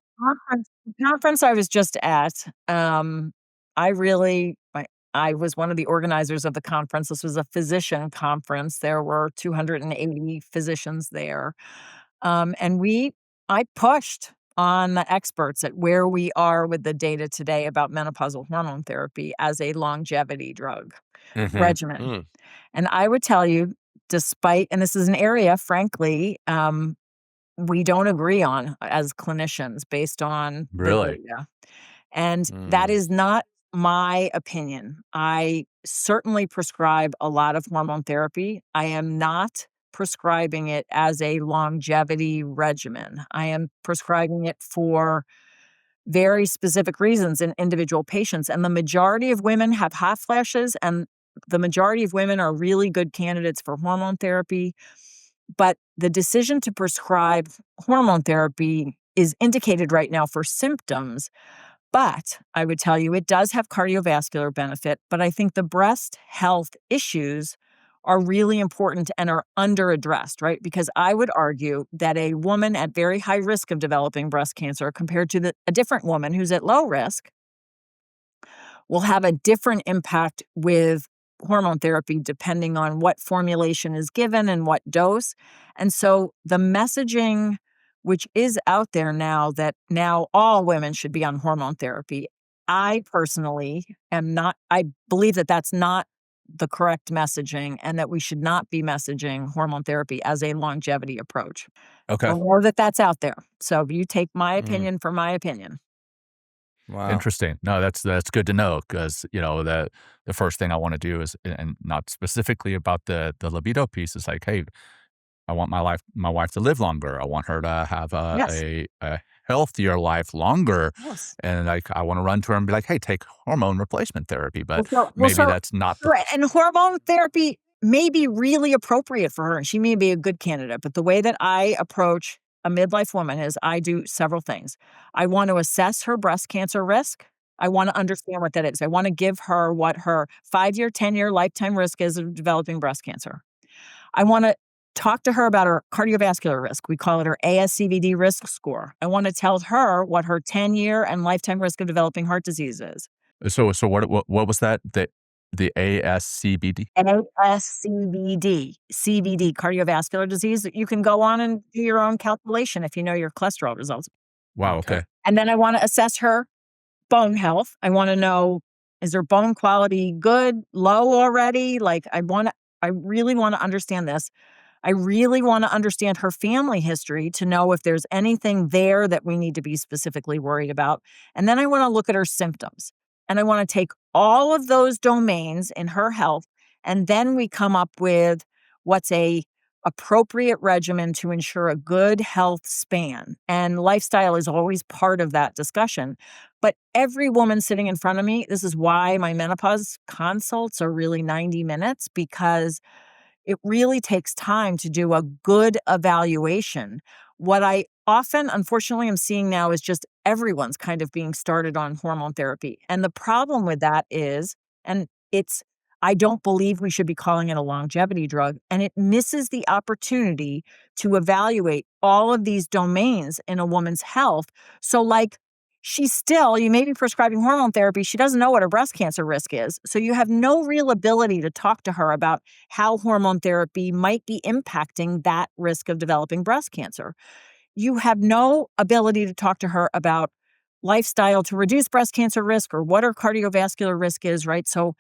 conference I was just at, I really I was one of the organizers of the conference. This was a physician conference. There were 280 physicians there. And I pushed on the experts at where we are with the data today about menopausal hormone therapy as a longevity drug regimen. Mm. And I would tell you, and this is an area, frankly, we don't agree on as clinicians based on the Really? data. And that Mm. is not my opinion. I certainly prescribe a lot of hormone therapy. I am not prescribing it as a longevity regimen. I am prescribing it for very specific reasons in individual patients. And the majority of women have hot flashes, and the majority of women are really good candidates for hormone therapy. But the decision to prescribe hormone therapy is indicated right now for symptoms. But I would tell you it does have cardiovascular benefit, but I think the breast health issues are really important and are underaddressed, right? Because I would argue that a woman at very high risk of developing breast cancer compared to a different woman who's at low risk will have a different impact with hormone therapy depending on what formulation is given and what dose. And so the messaging, which is out there now, that now all women should be on hormone therapy, I personally I believe that that's not the correct messaging, and that we should not be messaging hormone therapy as a longevity approach. Okay. So know that that's out there. So you take my Mm. opinion for my opinion. Wow. Interesting. No, that's good to know, because the first thing I want to do is, and not specifically about the libido piece, is like, hey, I want my wife to live longer. I want her to have Yes. a healthier life longer, Yes. and like I want to run to her and be like, hey, take hormone replacement therapy. But Well, maybe so that's not the right, and hormone therapy may be really appropriate for her, and she may be a good candidate, but the way that I approach a midlife woman is I do several things. I want to assess her breast cancer risk. I wanna understand what that is. I wanna give her what her 5-year, 10-year lifetime risk is of developing breast cancer. I wanna talk to her about her cardiovascular risk. We call it her ASCVD risk score. I wanna tell her what her 10-year and lifetime risk of developing heart disease is. So what was that? The ASCBD? ASCVD, CVD, cardiovascular disease. You can go on and do your own calculation if you know your cholesterol results. Wow, Okay. okay. And then I wanna assess her bone health. I wanna know, is her bone quality good, low already? Like, I really wanna understand this. I really wanna understand her family history to know if there's anything there that we need to be specifically worried about. And then I wanna look at her symptoms. And I wanna take all of those domains in her health, and then we come up with what's a appropriate regimen to ensure a good health span. And lifestyle is always part of that discussion. But every woman sitting in front of me, this is why my menopause consults are really 90 minutes, because it really takes time to do a good evaluation. What I often, unfortunately, am seeing now is just everyone's kind of being started on hormone therapy. And the problem with that is, and it's, I don't believe we should be calling it a longevity drug, and it misses the opportunity to evaluate all of these domains in a woman's health. So, like, she's still, you may be prescribing hormone therapy, she doesn't know what her breast cancer risk is. So, you have no real ability to talk to her about how hormone therapy might be impacting that risk of developing breast cancer. You have no ability to talk to her about lifestyle to reduce breast cancer risk or what her cardiovascular risk is, right? So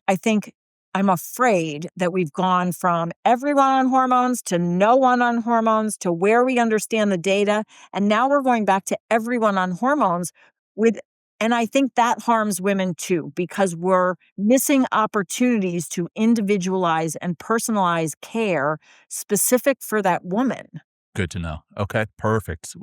I think I'm afraid that we've gone from everyone on hormones to no one on hormones to where we understand the data. And now we're going back to everyone on hormones with, and I think that harms women too, because we're missing opportunities to individualize and personalize care specific for that woman. Good to know. Okay, perfect.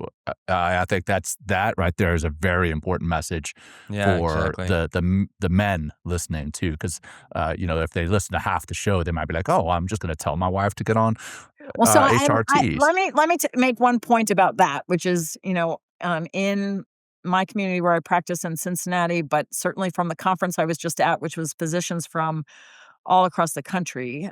I think that right there is a very important message Yeah, for exactly. the men listening too, because if they listen to half the show, they might be like, "Oh, I'm just going to tell my wife to get on Well, so I HRTs." let me make one point about that, which is, in my community where I practice in Cincinnati, but certainly from the conference I was just at, which was physicians from all across the country.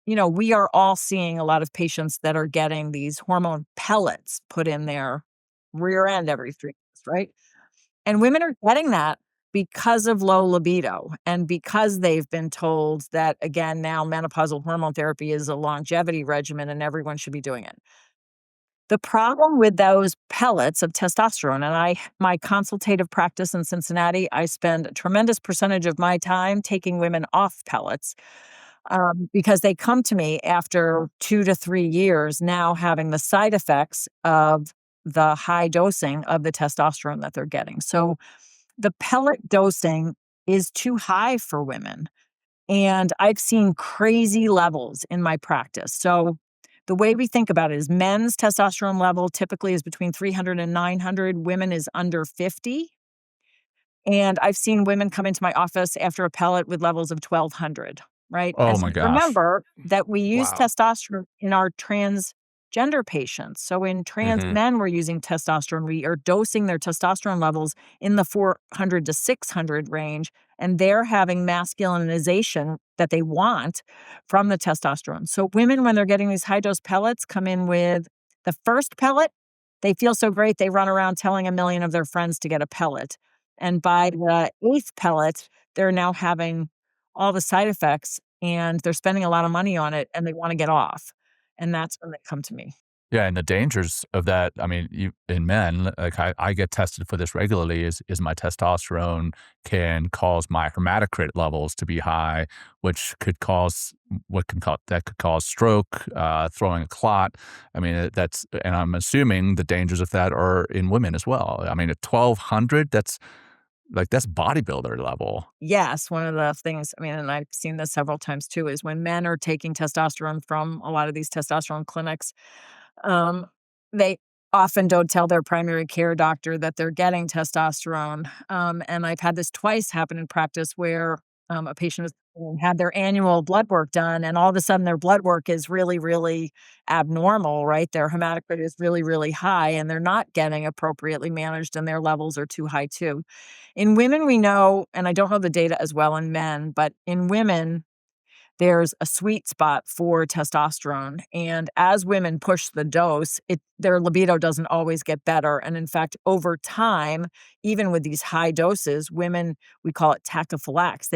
We are all seeing a lot of patients that are getting these hormone pellets put in their rear end every 3 months, right? And women are getting that because of low libido and because they've been told that, again, now menopausal hormone therapy is a longevity regimen and everyone should be doing it. The problem with those pellets of testosterone, and my consultative practice in Cincinnati, I spend a tremendous percentage of my time taking women off pellets, because they come to me after 2 to 3 years now having the side effects of the high dosing of the testosterone that they're getting. So the pellet dosing is too high for women. And I've seen crazy levels in my practice. So the way we think about it is men's testosterone level typically is between 300 and 900, women is under 50. And I've seen women come into my office after a pellet with levels of 1,200, right? Oh And my gosh! remember that we use Wow. testosterone in our transgender patients. So in trans Mhm. men, we're using testosterone. We are dosing their testosterone levels in the 400 to 600 range, and they're having masculinization that they want from the testosterone. So women, when they're getting these high dose pellets, come in with the first pellet. They feel so great, they run around telling a million of their friends to get a pellet. And by the 8th pellet, they're now having all the side effects, and they're spending a lot of money on it, and they wanna get off, and that's when they come to me. Yeah, and the dangers of that, I mean, you in men, like I get tested for this regularly, is my testosterone can cause my hematocrit levels to be high, which could cause that could cause stroke, throwing a clot. I mean, that's, and I'm assuming the dangers of that are in women as well. I mean, at 1,200, that's bodybuilder level. Yes, one of the things, I mean, and I've seen this several times too, is when men are taking testosterone from a lot of these testosterone clinics, um, they often don't tell their primary care doctor that they're getting testosterone. And I've had this twice happen in practice where a patient has had their annual blood work done, and all of a sudden their blood work is really, really abnormal, right? Their hematocrit is really, really high, and they're not getting appropriately managed, and their levels are too high too. In women, we know, and I don't know the data as well in men, but in women, there's a sweet spot for testosterone. And as women push the dose, their libido doesn't always get better. And in fact, over time, even with these high doses, women, we call it tachyphylax.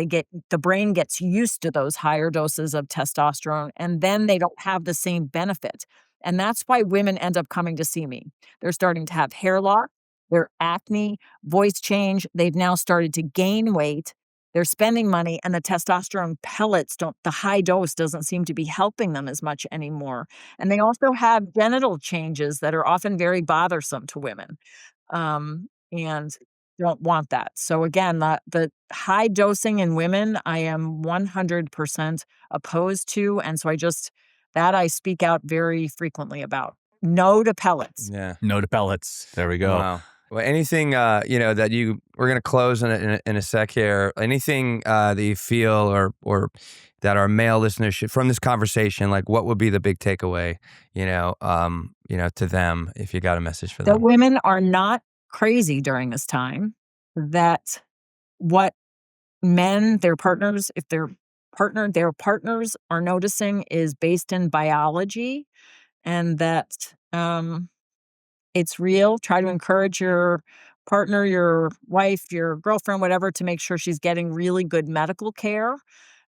The brain gets used to those higher doses of testosterone, and then they don't have the same benefit. And that's why women end up coming to see me. They're starting to have hair loss, their acne, voice change. They've now started to gain weight. They're spending money, and the testosterone pellets the high dose doesn't seem to be helping them as much anymore. And they also have genital changes that are often very bothersome to women, and don't want that. So again, the high dosing in women, I am 100% opposed to. And so I speak out very frequently about. No to pellets. Yeah. No to pellets. There we go. Wow. Well, anything that we're gonna close in a sec here. Anything that you feel or that our male listeners should from this conversation, like what would be the big takeaway, to them if you got a message for That them? women are not crazy during this time. That what men, their partners, if their partners are noticing is based in biology, and that it's real. Try to encourage your partner, your wife, your girlfriend, whatever, to make sure she's getting really good medical care.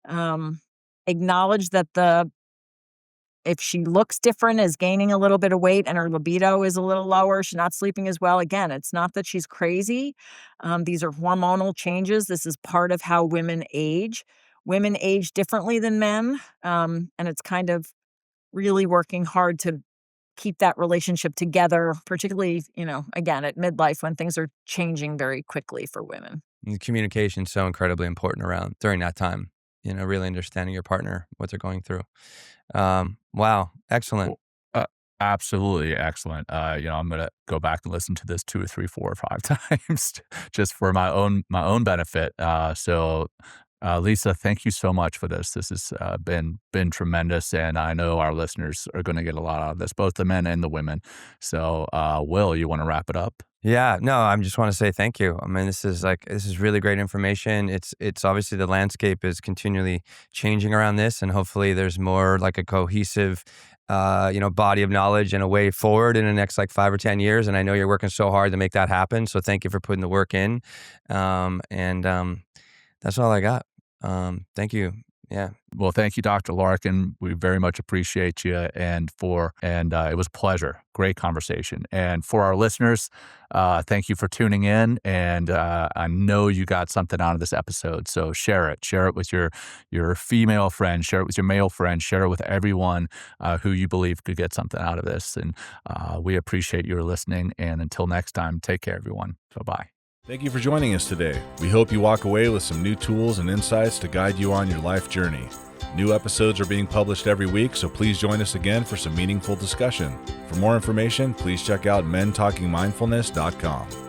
Um, Acknowledge that if she looks different, is gaining a little bit of weight, and her libido is a little lower, she's not sleeping as well. Again, it's not that she's crazy. These are hormonal changes. This is part of how women age. Women age differently than men, and it's kind of really working hard to keep that relationship together, particularly, again, at midlife when things are changing very quickly for women. And communication is so incredibly important during that time. Really understanding your partner, what they're going through. Wow, excellent. Absolutely excellent. I'm going to go back and listen to this 2 or 3, 4 or 5 times just for my own benefit. Lisa, thank you so much for this. This has been tremendous, and I know our listeners are going to get a lot out of this, both the men and the women. So, Will, you want to wrap it up? Yeah, no, I just want to say thank you. I mean, this is really great information. It's obviously the landscape is continually changing around this, and hopefully there's more like a cohesive, body of knowledge and a way forward in the next 5 or 10 years. And I know you're working so hard to make that happen. So thank you for putting the work in. That's all I got. Thank you. Yeah. Well, thank you, Dr. Larkin. We very much appreciate you, and it was a pleasure. Great conversation. And for our listeners, thank you for tuning in. And I know you got something out of this episode, so share it. Share it with your female friend. Share it with your male friend. Share it with everyone who you believe could get something out of this. And we appreciate your listening. And until next time, take care, everyone. Bye-bye. Thank you for joining us today. We hope you walk away with some new tools and insights to guide you on your life journey. New episodes are being published every week, so please join us again for some meaningful discussion. For more information, please check out mentalkingmindfulness.com.